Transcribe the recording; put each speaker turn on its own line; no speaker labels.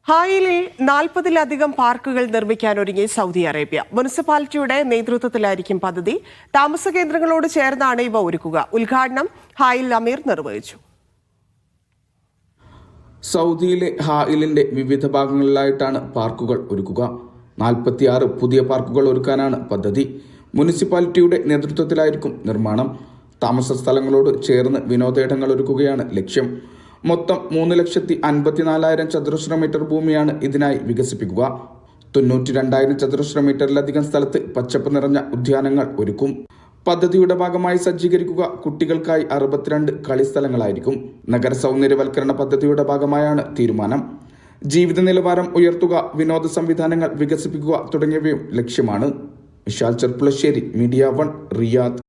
ഹായിലിൽ 40-ലധികം പാർക്കുകൾ നിർമ്മിക്കാനൊരുങ്ങി Saudi Arabia. മുനിസിപ്പാലിറ്റിയുടെ നേതൃത്വത്തിലായിരിക്കും പദ്ധതി. താമസ കേന്ദ്രങ്ങളോട് ചേർന്നാണ് ഇവ ഒരുക്കുക. ഉദ്ഘാടനം ഹായിൽ അമീർ നിർവഹിച്ചു.
സൗദിയിലെ ഹായിലിന്റെ വിവിധ ഭാഗങ്ങളിലായിട്ടാണ് പാർക്കുകൾ ഒരുക്കുക. 46 പുതിയ പാർക്കുകൾ ഒരുക്കാനാണ് പദ്ധതി. മുനിസിപ്പാലിറ്റിയുടെ നേതൃത്വത്തിലായിരിക്കും നിർമ്മാണം. താമസ സ്ഥലങ്ങളോട് ചേർന്ന് വിനോദേടങ്ങൾ ഒരുക്കുകയാണ് ലക്ഷ്യം. മൊത്തം 3,54,000 ചതുരശ്ര മീറ്റർ ഭൂമിയാണ് ഇതിനായി വികസിപ്പിക്കുക. 92,000 ചതുരശ്ര മീറ്ററിലധികം സ്ഥലത്ത് പച്ചപ്പ് നിറഞ്ഞ ഉദ്യാനങ്ങൾ ഒരുക്കും. പദ്ധതിയുടെ ഭാഗമായി സജ്ജീകരിക്കുക കുട്ടികൾക്കായി 62 കളിസ്ഥലങ്ങളായിരിക്കും. നഗര സൗന്ദര്യവൽക്കരണ പദ്ധതിയുടെ ഭാഗമായാണ് തീരുമാനം. ജീവിത നിലവാരം ഉയർത്തുക, വിനോദ സംവിധാനങ്ങൾ വികസിപ്പിക്കുക തുടങ്ങിയവയും ലക്ഷ്യമാണ്. Vishal Cherpulassery, media 1, Riyadh.